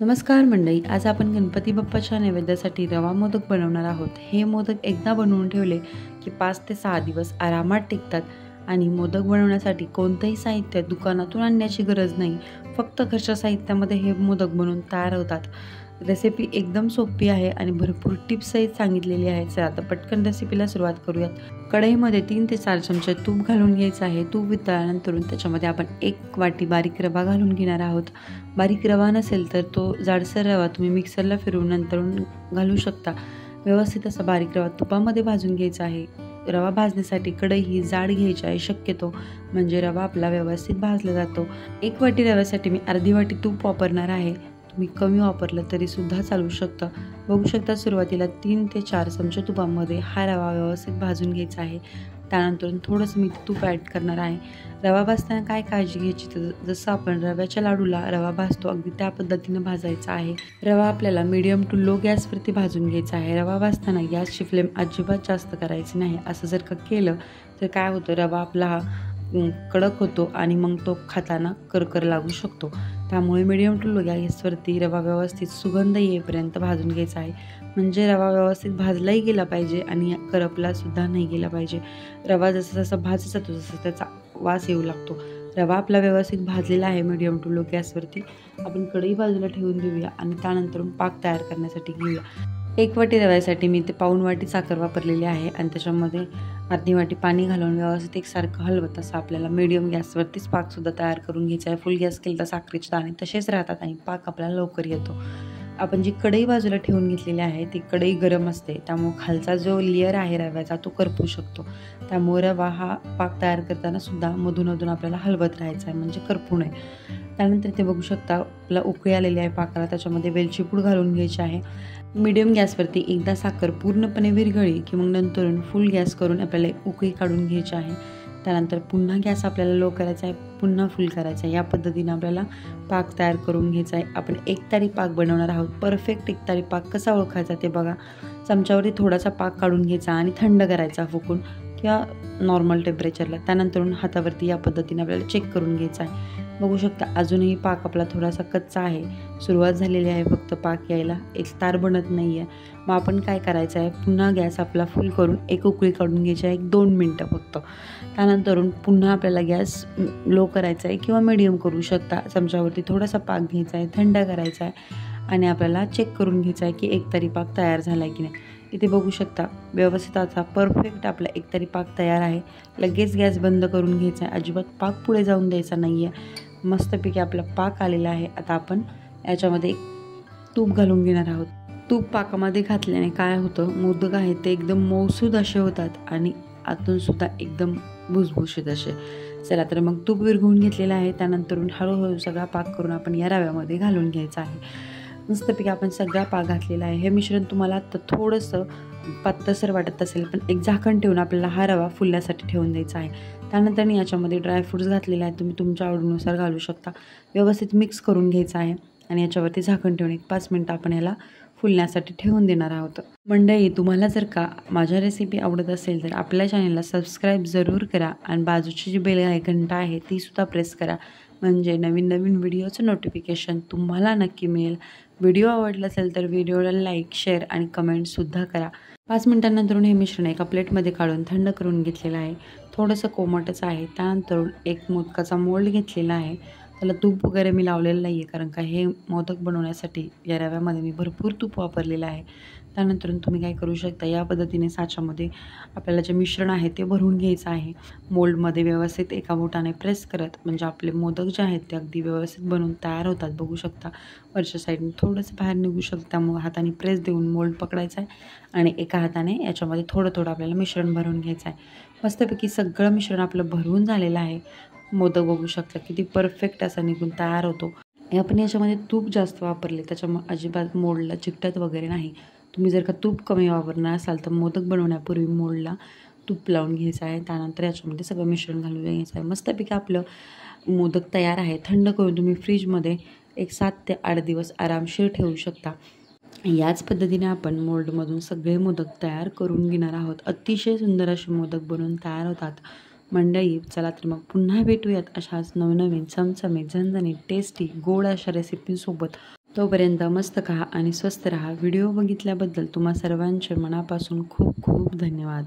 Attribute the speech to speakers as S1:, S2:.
S1: नमस्कार मंडळी, आज आपण गणपती बाप्पाच्या नैवेद्यासाठी रवा मोदक बनवणार आहोत. हे मोदक एकदा बनवून ठेवले की 5 ते 6 दिवस आरामात टिकतात आणि मोदक बनवण्यासाठी कोणतंही साहित्य दुकानातून आणण्याची गरज नाही. फक्त घरच्या साहित्यामध्ये हे मोदक बनवून तयार होतात. रेसिपी एकदम सोपी आहे आणि भरपूर टिप्स सहित सांगितलेली आहे. चला आता पटकन रेसिपीला सुरुवात करूयात. कढईमध्ये 3 ते 4 चमचे तूप घालून घ्यायचं आहे. तूप वितळल्यानंतर त्याच्यामध्ये आपण 1 वाटी बारीक रवा घालून घेणार आहोत. बारीक रवा नसेल तर तो जाडसर रवा तुम्ही मिक्सरला फिरवून नंतर घालू शकता. व्यवस्थित असा बारीक रवा तुपामध्ये भाजून घ्यायचा आहे. रवा भाजण्यासाठी कढई ही जाड घ्यायची आहे शक्यतो, म्हणजे रवा आपला व्यवस्थित भाजला जातो. 1 वाटी रव्यासाठी मी अर्धी वाटी तूप वापरणार आहे. तुम्ही कमी वापरलं तरी सुद्धा चालू शकतं. बघू शकता सुरुवातीला 3 ते 4 चमचे तुपामध्ये हा रवा व्यवस्थित भाजून घ्यायचा आहे. त्यानंतर थोडंसं मी तूप ॲड करणार आहे. रवा भाजताना काय काळजी घ्यायची, तर जसं आपण रव्याच्या लाडूला रवा भाजतो अगदी त्या पद्धतीनं भाजायचा आहे. रवा आपल्याला मीडियम टू लो गॅसवरती भाजून घ्यायचा आहे. रवा भाजताना गॅसची फ्लेम अजिबात जास्त करायची नाही. असं जर का केलं तर काय होतं, रवा आपला कडक होतो आणि मग तो खाताना करकर लागू शकतो. त्यामुळे मीडियम टू लो गॅसवरती रवा व्यवस्थित सुगंध येईपर्यंत भाजून घ्यायचा आहे. म्हणजे रवा व्यवस्थित भाजलाही गेला पाहिजे आणि करपला सुद्धा नाही गेला पाहिजे. रवा जसा जसा भाजत जातो तसं त्याचा वास येऊ लागतो. रवा आपला व्यवस्थित भाजलेला आहे मीडियम टू लो गॅसवरती. आपण कढई बाजूला ठेवून देऊया आणि त्यानंतर पाक तयार करण्यासाठी घेऊया. 1 वाटी रव्यासाठी मी ते पाऊण वाटी साखर वापरलेली आहे आणि त्याच्यामध्ये अर्धी वाटी पाणी घालून व्यवस्थित एकसारखं हलवत असं आपल्याला मीडियम गॅसवरतीच पाकसुद्धा तयार करून घ्यायचा आहे. फुल गॅस केला तर साखरेचे दाणे तसेच राहतात आणि पाक आपल्याला लवकर येतो. आपण जी कढई बाजूला ठेवून घेतलेली आहे ती कढई गरम असते, त्यामुळे खालचा जो लेयर आहे रव्याचा तो करपू शकतो. त्यामुळे रवा हा पाक तयार करताना सुद्धा मधून आपल्याला हलवत राहायचा आहे, म्हणजे करपू नये. त्यानंतर ते बघू शकता आपला उकळी आलेली आहे पाकाला. त्याच्यामध्ये वेलची पूड घालून घ्यायची आहे. मीडियम गॅसवरती एकदा साखर पूर्णपणे विरघळली की मग नंतरून फुल गॅस करून आपल्याला उकळी काढून घ्यायची आहे. त्यानंतर पुन्हा गॅस आपल्याला लो करायचा आहे, पुन्हा फुल करायचा आहे. या पद्धतीनं आपल्याला पाक तयार करून घ्यायचा आहे. आपण एकतारी पाक बनवणार आहोत. परफेक्ट एकतारी पाक कसा ओळखायचा ते बघा. चमच्यावरती थोडासा पाक काढून घ्यायचा आणि थंड करायचा फुकून किंवा नॉर्मल टेम्परेचरला. त्यानंतर हातावरती या पद्धतीने आपल्याला चेक करून घ्यायचा आहे. बघू शकता अजूनही पाक आपला थोडासा कच्चा आहे. सुरुवात झालेली आहे फक्त पाक यायला, एक तार बनत नाही आहे. मग आपण काय करायचं आहे, पुन्हा गॅस आपला फुल करून एक उकळी काढून घ्यायची आहे, 2 मिनटं फक्त. त्यानंतर पुन्हा आपल्याला गॅस लो करायचा आहे किंवा मीडियम करू शकता. चमच्यावरती थोडासा पाक घ्यायचा आहे, थंड करायचा आहे आणि आपल्याला चेक करून घ्यायचं आहे की एकतारी पाक तयार झाला आहे की नाही. इथे बघू शकता व्यवस्थित असा परफेक्ट आपला एकतारी पाक तयार आहे. लगेच गॅस बंद करून घ्यायचा आहे. अजिबात पाक पुढे जाऊन द्यायचा नाही आहे. मस्तपैकी आपला पाक आलेला आहे. आता आपण याच्यामध्ये तूप घालून घेणार आहोत. तूप पाकामध्ये घातल्याने काय होतं, मोदक आहेत ते एकदम मऊसूद असे होतात आणि आतून सुद्धा एकदम भुसभुशीत असे. चला तर मग तूप विरघळून घेतलेलं आहे. त्यानंतर हळूहळू सगळा पाक करून आपण या रव्यामध्ये घालून घ्यायचा आहे. मस्तपैकी आपण सगळा पाक घातलेला आहे. हे मिश्रण तुम्हाला आता थोडंसं पातळसर वाटत असेल, पण एक झाकण ठेवून आपल्याला हा रवा फुलण्यासाठी ठेवून द्यायचा आहे. त्यानंतर याच्यामध्ये ड्रायफ्रूट्स घातलेले आहेत, तुम्ही तुमच्या आवडीनुसार घालू शकता. व्यवस्थित मिक्स करून घ्यायचं आहे आणि याच्यावरती झाकण ठेवून 1-5 मिनटं आपण याला फुलण्यासाठी ठेवून देणार आहोत. मंडळी, तुम्हाला जर का माझ्या रेसिपी आवडत असेल तर आपल्या चॅनलला सबस्क्राईब जरूर करा आणि बाजूची जी बेल घंटा आहे ती सुद्धा प्रेस करा, म्हणजे नवीन व्हिडिओचं नोटिफिकेशन तुम्हाला नक्की मिळेल. व्हिडिओ आवडला असेल तर व्हिडिओला लाईक, शेअर आणि कमेंटसुद्धा करा. 5 मिनिटांनंतर हे मिश्रण एका प्लेटमध्ये काढून थंड करून घेतलेलं आहे. थोडंसं कोमटच आहे. त्यानंतर एक मोदकाचा मोल्ड घेतलेला आहे. त्याला तूप वगैरे मी लावलेलं नाही आहे, कारण का हे मोदक बनवण्यासाठी या रव्यामध्ये मी भरपूर तूप वापरलेलं आहे. त्यानंतर तुम्ही काय करू शकता, या पद्धतीने साच्यामध्ये आपल्याला जे मिश्रण आहे ते भरून घ्यायचं आहे. मोल्डमध्ये व्यवस्थित एका बोटाने प्रेस करत, म्हणजे आपले मोदक जे आहेत ते अगदी व्यवस्थित बनवून तयार होतात. बघू शकता वरच्या साईडने थोडंसं बाहेर निघू शकतं, त्यामुळे हाताने प्रेस देऊन मोल्ड पकडायचा आहे आणि एका हाताने याच्यामध्ये थोडं आपल्याला मिश्रण भरून घ्यायचं आहे. मस्तपैकी सगळं मिश्रण आपलं भरून झालेलं आहे. मोदक बघू शकता किती परफेक्ट असा निघून तयार होतो. आपण याच्यामध्ये तूप जास्त वापरले त्याच्यामुळे अजिबात मोल्डला चिकटत वगैरे नाही. तुम्ही जर का तूप कमी वापरणार असाल तर मोदक बनवण्यापूर्वी मोल्डला तूप लावून घ्यायचं आहे. त्यानंतर याच्यामध्ये सगळं मिश्रण घालून घ्यायचं आहे. मस्तपैकी आपलं मोदक तयार आहे. थंड करून तुम्ही फ्रीजमध्ये एक 7 ते 8 दिवस आरामशीर ठेवू शकता. याच पद्धतीने आपण मोल्डमधून सगळे मोदक तयार करून घेणार आहोत. अतिशय सुंदर असे मोदक बनवून तयार होतात. मंडळी, चला तर मग पुन्हा भेटूयात अशाच नवनवीन चमचमीत, झणझणीत, टेस्टी, गोड अशा रेसिपींसोबत. तोपर्यंत मस्त खा आणि स्वस्त राहा. व्हिडिओ बघितल्याबद्दल तुम्हा सर्वांचे मनापासून खूप खूप धन्यवाद.